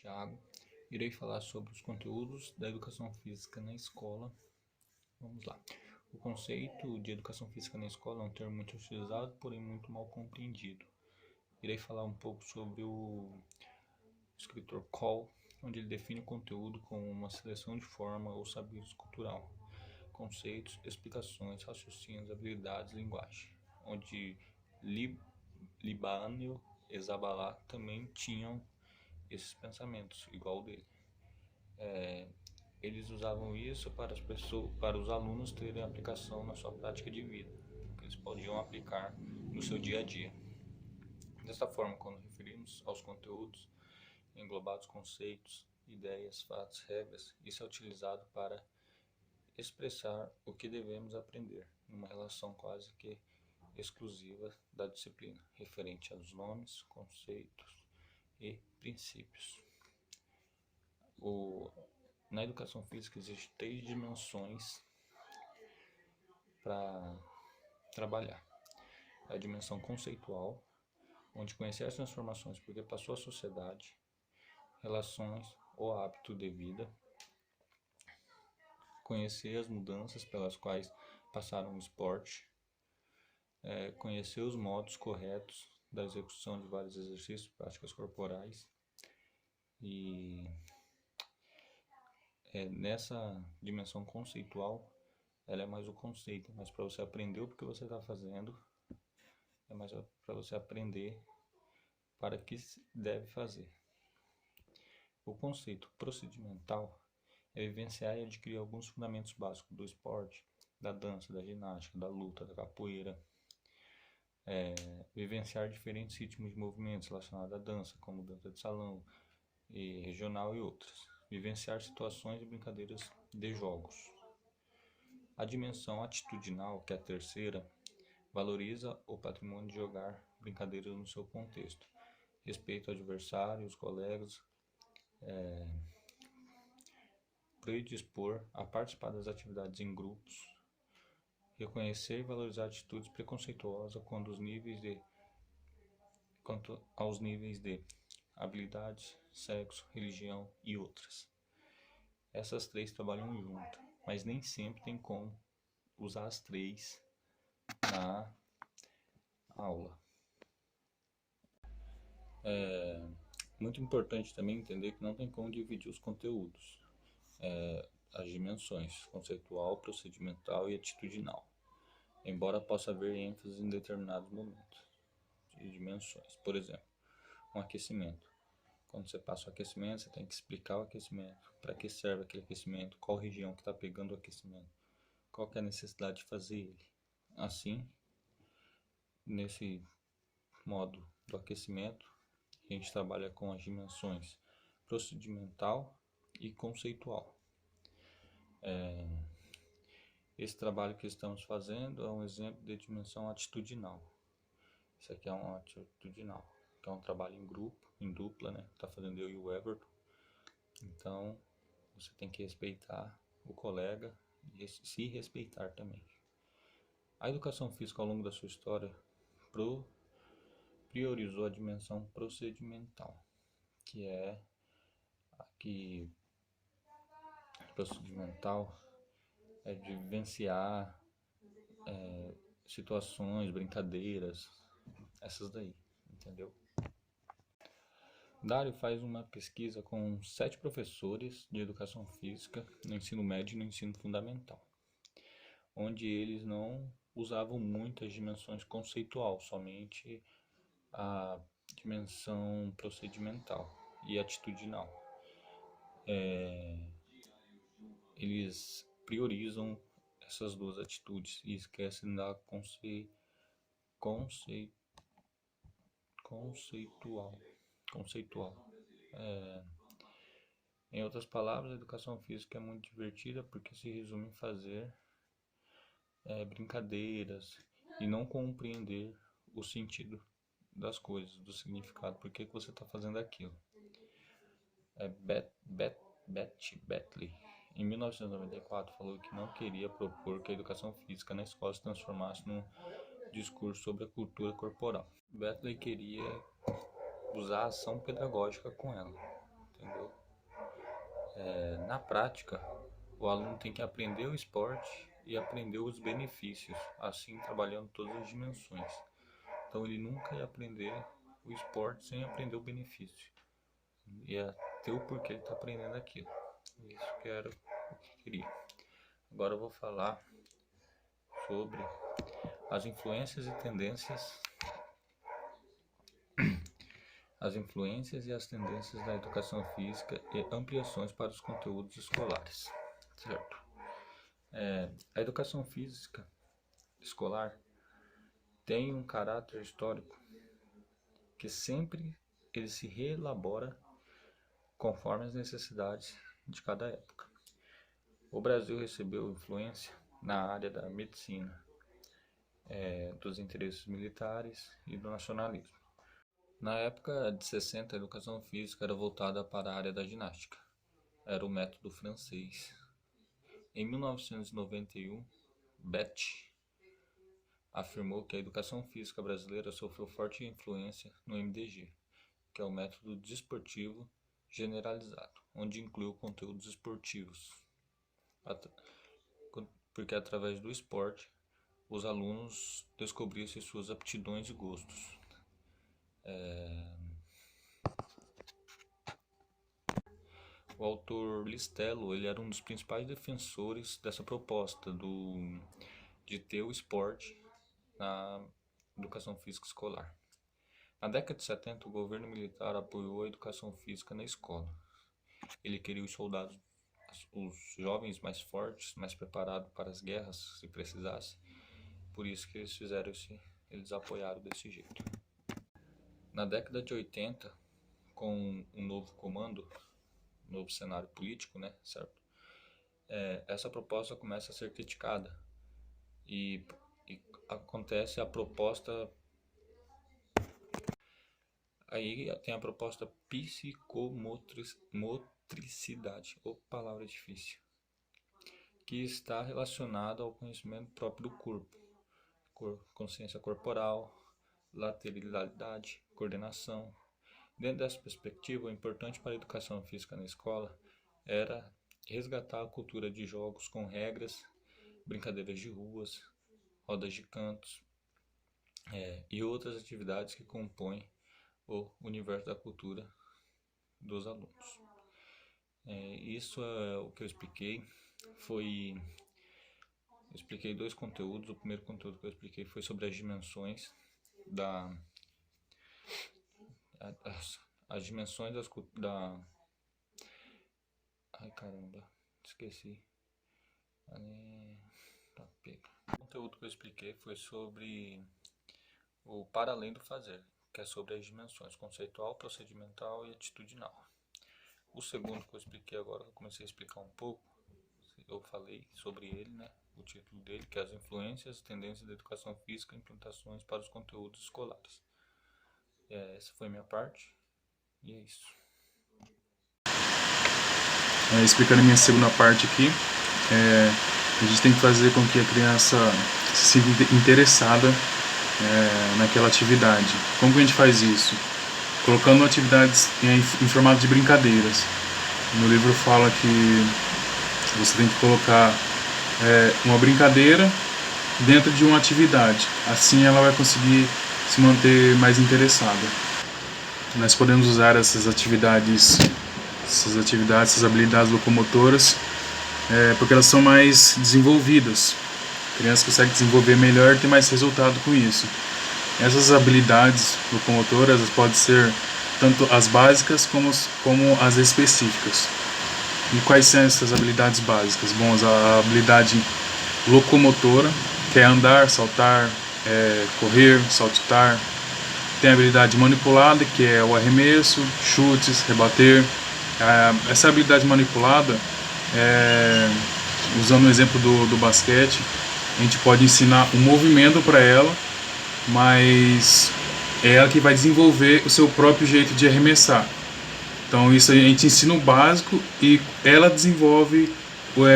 Thiago. Irei falar sobre os conteúdos da educação física na escola. Vamos lá. O conceito de educação física na escola é um termo muito utilizado, porém muito mal compreendido. Irei falar um pouco sobre o escritor Cole, onde ele define o conteúdo como uma seleção de forma ou saber cultural, conceitos, explicações, raciocínios, habilidades, linguagem, onde Libânio e Zabalá também tinham esses pensamentos, igual o dele. Eles usavam isso para as pessoas, para os alunos terem aplicação na sua prática de vida, que eles podiam aplicar no seu dia a dia. Desta forma, quando referimos aos conteúdos, englobados conceitos, ideias, fatos, regras, isso é utilizado para expressar o que devemos aprender, numa relação quase que exclusiva da disciplina, referente aos nomes, conceitos e princípios. Na educação física existem 3 dimensões para trabalhar. A dimensão conceitual, onde conhecer as transformações porque passou a sociedade, relações ou hábito de vida, conhecer as mudanças pelas quais passaram o esporte, conhecer os modos corretos da execução de vários exercícios, práticas corporais. E nessa dimensão conceitual, ela é mais o conceito, mas para você aprender o que você está fazendo, é mais para você aprender para que se deve fazer. O conceito procedimental é vivenciar e adquirir alguns fundamentos básicos do esporte, da dança, da ginástica, da luta, da capoeira. Vivenciar diferentes ritmos de movimentos relacionados à dança, como dança de salão, e regional e outras. Vivenciar situações e brincadeiras de jogos. A dimensão atitudinal, que é a terceira, valoriza o patrimônio de jogar brincadeiras no seu contexto. Respeito ao adversário, os colegas, predispor a participar das atividades em grupos, reconhecer e valorizar atitudes preconceituosas quanto aos níveis de habilidades, sexo, religião e outras. Essas 3 trabalham junto, mas nem sempre tem como usar as 3 na aula. Muito importante também entender que não tem como dividir os conteúdos, as dimensões conceitual, procedimental e atitudinal, embora possa haver ênfase em determinados momentos de dimensões. Por exemplo, um aquecimento. Quando você passa o aquecimento, você tem que explicar o aquecimento, para que serve aquele aquecimento, qual região que está pegando o aquecimento, qual que é a necessidade de fazer ele. Assim, nesse modo do aquecimento, a gente trabalha com as dimensões procedimental e conceitual. Esse trabalho que estamos fazendo é um exemplo de dimensão atitudinal. Isso aqui é um atitudinal, que é um trabalho em grupo, em dupla, né? Tá fazendo eu e o Everton. Então, você tem que respeitar o colega e se respeitar também. A educação física ao longo da sua história priorizou a dimensão procedimental, que é aqui procedimental é de vivenciar situações, brincadeiras, essas daí, entendeu? Dário faz uma pesquisa com 7 professores de educação física no ensino médio e no ensino fundamental, onde eles não usavam muitas dimensões conceitual, somente a dimensão procedimental e atitudinal. Eles priorizam essas 2 atitudes e esquecem da conceitual. Em outras palavras, a educação física é muito divertida porque se resume em fazer brincadeiras e não compreender o sentido das coisas, do significado, por que você está fazendo aquilo. Betley, em 1994, falou que não queria propor que a educação física na escola se transformasse num discurso sobre a cultura corporal. Betley queria usar a ação pedagógica com ela, entendeu? na prática, o aluno tem que aprender o esporte e aprender os benefícios, assim trabalhando todas as dimensões. Então ele nunca ia aprender o esporte sem aprender o benefício. Ia ter o porquê ele está aprendendo aquilo. Isso que era o que queria. Agora eu vou falar sobre as influências e tendências e as tendências da educação física e ampliações para os conteúdos escolares, certo? A educação física escolar tem um caráter histórico que sempre ele se reelabora conforme as necessidades de cada época. O Brasil recebeu influência na área da medicina, dos interesses militares e do nacionalismo. Na época de 60, a educação física era voltada para a área da ginástica. Era o método francês. Em 1991, Bethe afirmou que a educação física brasileira sofreu forte influência no MDG, que é o método desportivo generalizado, onde incluiu conteúdos esportivos, porque através do esporte os alunos descobrissem suas aptidões e gostos. O autor Listello, ele era um dos principais defensores dessa proposta de ter o esporte na educação física escolar. Na década de 70, o governo militar apoiou a educação física na escola. Ele queria os soldados, os jovens mais fortes, mais preparados para as guerras, se precisasse. Por isso que eles apoiaram desse jeito. Na década de 80, com um novo comando, novo cenário político, né, certo? Essa proposta começa a ser criticada e acontece a proposta. Aí tem a proposta psicomotricidade, ou palavra difícil, que está relacionada ao conhecimento próprio do corpo, consciência corporal, lateralidade, coordenação. Dentro dessa perspectiva, o importante para a educação física na escola era resgatar a cultura de jogos com regras, brincadeiras de ruas, rodas de cantos e outras atividades que compõem o universo da cultura dos alunos. Isso é o que eu expliquei. Eu expliquei 2 conteúdos. O primeiro conteúdo que eu expliquei foi sobre as dimensões as dimensões ai caramba, esqueci. O conteúdo que eu expliquei foi sobre o para além do fazer, que é sobre as dimensões conceitual, procedimental e atitudinal. O segundo que eu expliquei agora, eu comecei a explicar um pouco, eu falei sobre ele, né? O título dele, que é as influências e tendências da educação física e implementações para os conteúdos escolares. Essa foi a minha parte, e é isso. Explicando a minha segunda parte aqui, a gente tem que fazer com que a criança se sinta interessada naquela atividade. Como que a gente faz isso? Colocando atividades em formato de brincadeiras. No livro fala que você tem que colocar uma brincadeira dentro de uma atividade. Assim ela vai conseguir se manter mais interessada. Nós podemos usar essas habilidades locomotoras, porque elas são mais desenvolvidas. A criança consegue desenvolver melhor e ter mais resultado com isso. Essas habilidades locomotoras podem ser tanto as básicas como as específicas. E quais são essas habilidades básicas? Bom, a habilidade locomotora, que é andar, saltar, correr, saltitar. Tem a habilidade manipulada, que é o arremesso, chutes, rebater. Essa habilidade manipulada, usando o exemplo do basquete, a gente pode ensinar um movimento para ela, mas é ela que vai desenvolver o seu próprio jeito de arremessar. Então isso a gente ensina o básico e ela desenvolve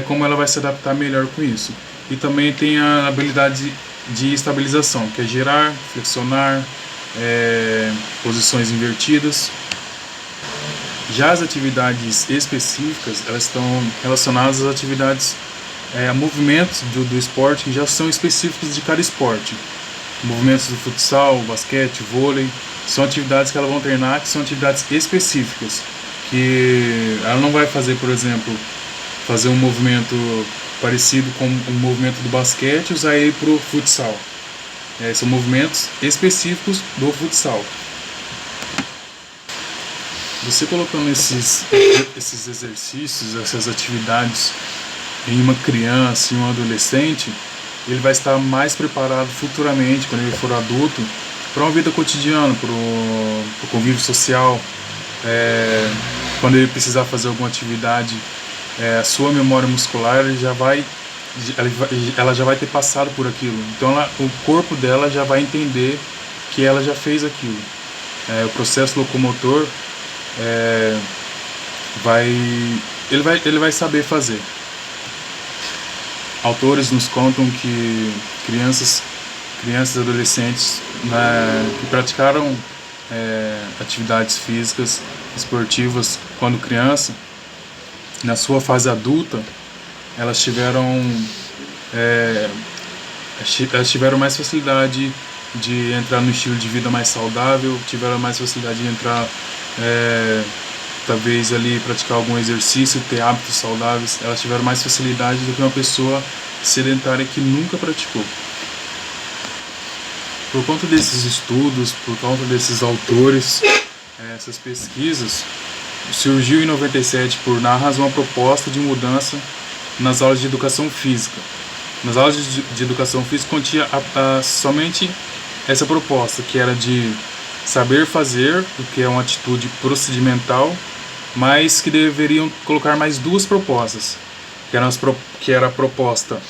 como ela vai se adaptar melhor com isso. E também tem a habilidade de estabilização, que é girar, flexionar, posições invertidas. Já as atividades específicas, elas estão relacionadas às atividades, a movimentos do esporte que já são específicos de cada esporte. Movimentos do futsal, basquete, vôlei, são atividades que elas vão treinar, que são atividades específicas, que ela não vai fazer, por exemplo, fazer um movimento parecido com o movimento do basquete e usar ele para o futsal. São movimentos específicos do futsal. Você colocando esses exercícios, essas atividades em uma criança, em um adolescente, ele vai estar mais preparado futuramente, quando ele for adulto, para uma vida cotidiana, para o convívio social. Quando ele precisar fazer alguma atividade, a sua memória muscular ela já vai ter passado por aquilo. Então o corpo dela já vai entender que ela já fez aquilo. O processo locomotor ele vai saber fazer. Autores nos contam que crianças e adolescentes que praticaram atividades físicas, esportivas quando criança, na sua fase adulta, elas tiveram mais facilidade de entrar no estilo de vida mais saudável, tiveram mais facilidade de entrar, talvez ali praticar algum exercício, ter hábitos saudáveis. Elas tiveram mais facilidade do que uma pessoa sedentária que nunca praticou. Por conta desses estudos, por conta desses autores, essas pesquisas, surgiu em 97 por Narras uma proposta de mudança nas aulas de educação física. Nas aulas de educação física continha somente essa proposta, que era de saber fazer, o que é uma atitude procedimental, mas que deveriam colocar mais duas propostas, que era a proposta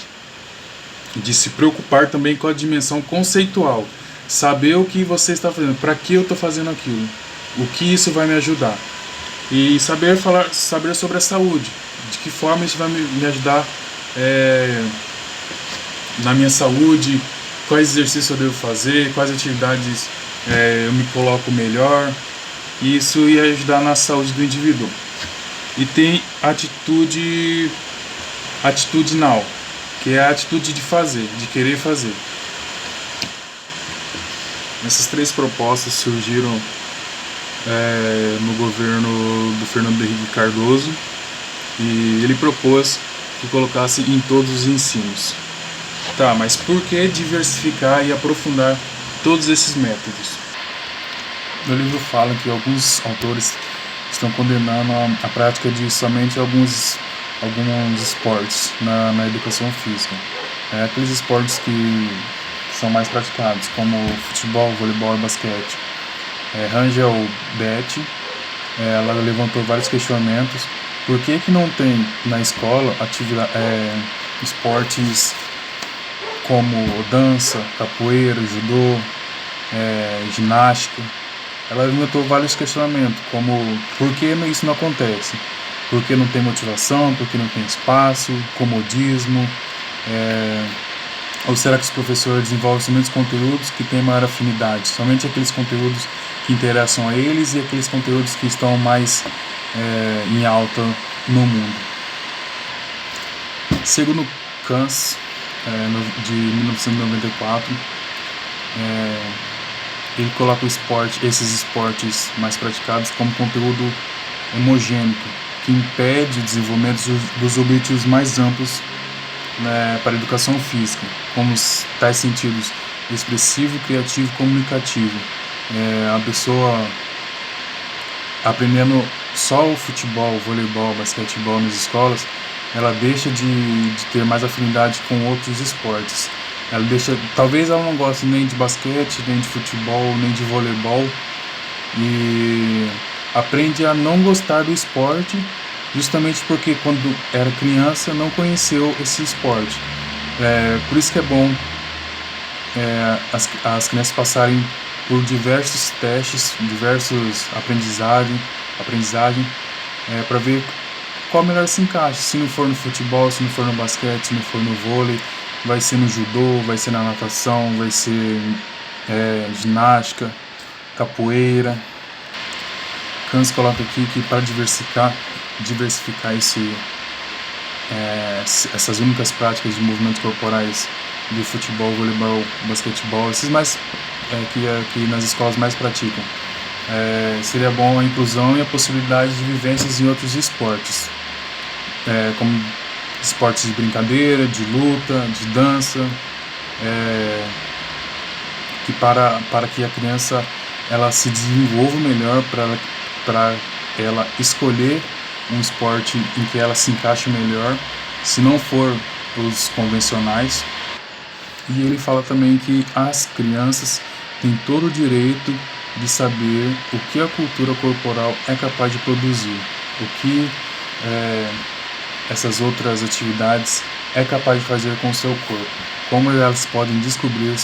de se preocupar também com a dimensão conceitual, saber o que você está fazendo, para que eu estou fazendo aquilo, o que isso vai me ajudar, e saber sobre a saúde, de que forma isso vai me ajudar na minha saúde, quais exercícios eu devo fazer, quais atividades eu me coloco melhor. Isso ia ajudar na saúde do indivíduo. E tem atitudinal, que é a atitude de fazer, de querer fazer. Essas três propostas surgiram no governo do Fernando Henrique Cardoso, e ele propôs que colocasse em todos os ensinos. Tá, mas por que diversificar e aprofundar todos esses métodos? No livro fala que alguns autores estão condenando a prática de somente alguns esportes na educação física. Aqueles esportes que são mais praticados, como futebol, voleibol e basquete. Rangel Beth, ela levantou vários questionamentos. Por que não tem na escola esportes como dança, capoeira, judô, ginástica? Ela levantou vários questionamentos, como por que isso não acontece? Por que não tem motivação? Por que não tem espaço? Comodismo? Ou será que os professores desenvolvem somente os conteúdos que têm maior afinidade? Somente aqueles conteúdos que interessam a eles e aqueles conteúdos que estão mais em alta no mundo? Segundo Kans, de 1994, ele coloca esses esportes mais praticados como conteúdo hemogênico, que impede o desenvolvimento dos objetivos mais amplos para a educação física, como tais sentidos expressivo, criativo e comunicativo. A pessoa aprendendo só o futebol, voleibol, basquetebol nas escolas, ela deixa de ter mais afinidade com outros esportes. Talvez ela não goste nem de basquete, nem de futebol, nem de voleibol, e aprende a não gostar do esporte justamente porque quando era criança não conheceu esse esporte. Por isso que é bom as crianças passarem por diversos testes, diversos aprendizagem, para ver qual melhor se encaixa. Se não for no futebol, se não for no basquete, se não for no vôlei, vai ser no judô, vai ser na natação, vai ser ginástica, capoeira. Hans coloca aqui que para diversificar essas únicas práticas de movimentos corporais de futebol, voleibol, basquetebol, esses mais que nas escolas mais praticam, seria bom a inclusão e a possibilidade de vivências em outros esportes, como esportes de brincadeira, de luta, de dança, que para que a criança ela se desenvolva melhor, para ela escolher um esporte em que ela se encaixe melhor, se não for os convencionais. E ele fala também que as crianças têm todo o direito de saber o que a cultura corporal é capaz de produzir, o que essas outras atividades é capaz de fazer com o seu corpo, como elas podem descobrir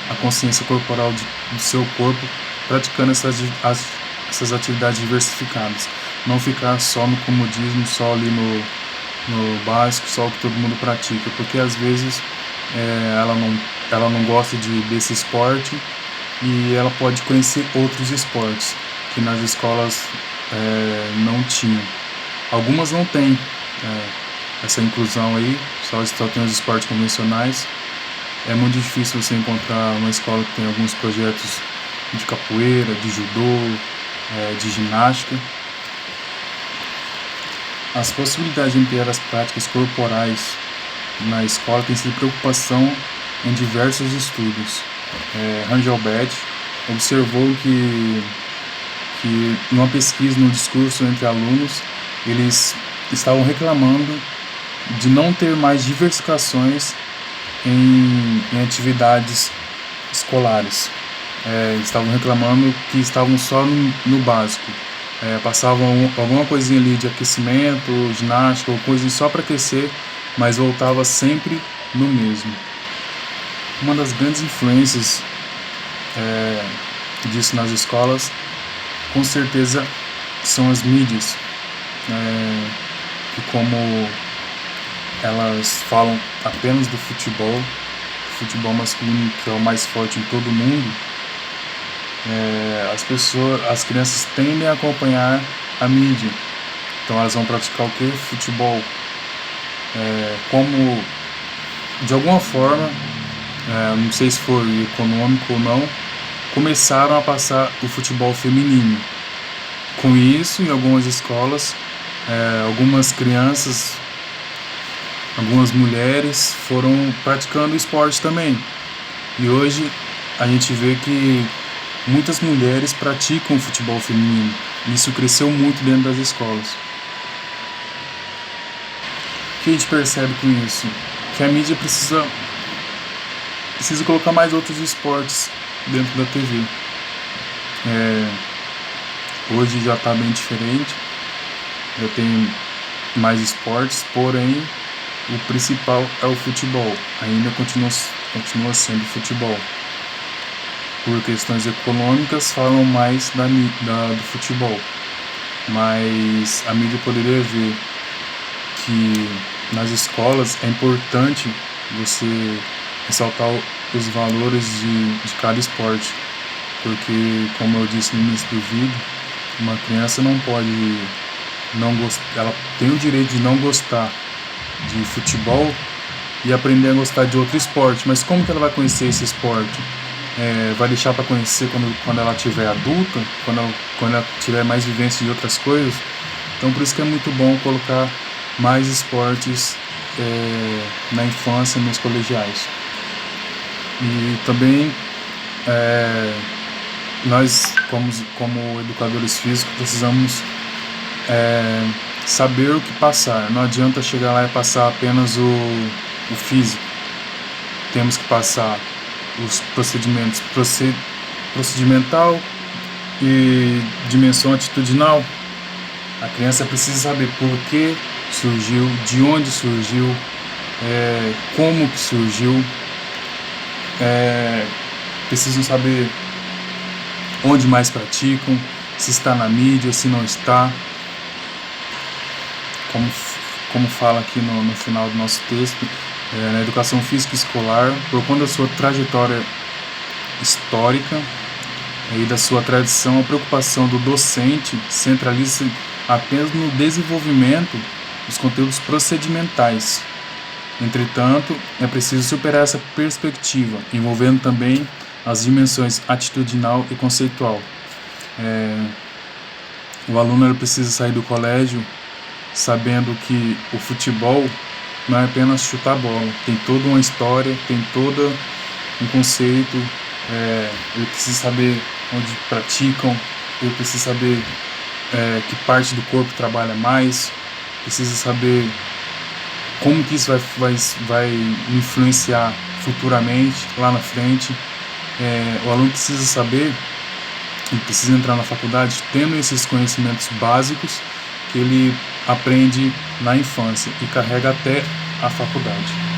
a consciência corporal do seu corpo praticando essas atividades diversificadas. Não ficar só no comodismo, só ali no básico, só o que todo mundo pratica, porque às vezes ela não gosta desse esporte e ela pode conhecer outros esportes que nas escolas não tinham. Algumas não têm essa inclusão aí, só tem os esportes convencionais. É muito difícil você encontrar uma escola que tem alguns projetos de capoeira, de judô, de ginástica. As possibilidades de ampliar as práticas corporais na escola têm sido preocupação em diversos estudos. Rangelbert observou que numa pesquisa no discurso entre alunos, eles estavam reclamando de não ter mais diversificações em atividades escolares. Estavam reclamando que estavam só no básico. Passavam alguma coisinha ali de aquecimento, ginástica, ou coisa só para aquecer, mas voltava sempre no mesmo. Uma das grandes influências disso nas escolas, com certeza, são as mídias, que como elas falam apenas do futebol masculino, que é o mais forte em todo o mundo, as crianças tendem a acompanhar a mídia. Então elas vão praticar o que? Futebol. Como de alguma forma, não sei se foi econômico ou não, começaram a passar o futebol feminino. Com isso, em algumas escolas, algumas crianças, algumas mulheres foram praticando esporte também. E hoje a gente vê que muitas mulheres praticam futebol feminino. Isso cresceu muito dentro das escolas. O que a gente percebe com isso? Que a mídia precisa colocar mais outros esportes dentro da TV. Hoje já está bem diferente, já tem mais esportes, porém o principal é o futebol, ainda continua sendo futebol. Por questões econômicas falam mais do futebol, mas a mídia poderia ver que nas escolas é importante você ressaltar os valores de cada esporte, porque, como eu disse no início do vídeo, uma criança não pode não gostar, ela tem o direito de não gostar de futebol e aprender a gostar de outro esporte, mas como que ela vai conhecer esse esporte? Vai deixar para conhecer quando ela tiver adulta, quando ela tiver mais vivência de outras coisas? Então por isso que é muito bom colocar mais esportes na infância, nos colegiais. E também nós, como educadores físicos, precisamos saber o que passar. Não adianta chegar lá e passar apenas o físico. Temos que passar os procedimentos procedimental e dimensão atitudinal. A criança precisa saber por que surgiu, de onde surgiu, como que surgiu. Precisam saber onde mais praticam, se está na mídia, se não está. Como fala aqui no final do nosso texto, na educação física escolar, por conta da sua trajetória histórica, aí da sua tradição, a preocupação do docente centraliza apenas no desenvolvimento dos conteúdos procedimentais. Entretanto, é preciso superar essa perspectiva, envolvendo também as dimensões atitudinal e conceitual. O aluno precisa sair do colégio sabendo que o futebol não é apenas chutar bola, tem toda uma história, tem todo um conceito, ele precisa saber onde praticam, ele precisa saber que parte do corpo trabalha mais, precisa saber como que isso vai influenciar futuramente, lá na frente. O aluno precisa saber, ele precisa entrar na faculdade tendo esses conhecimentos básicos que ele aprende na infância e carrega até a faculdade.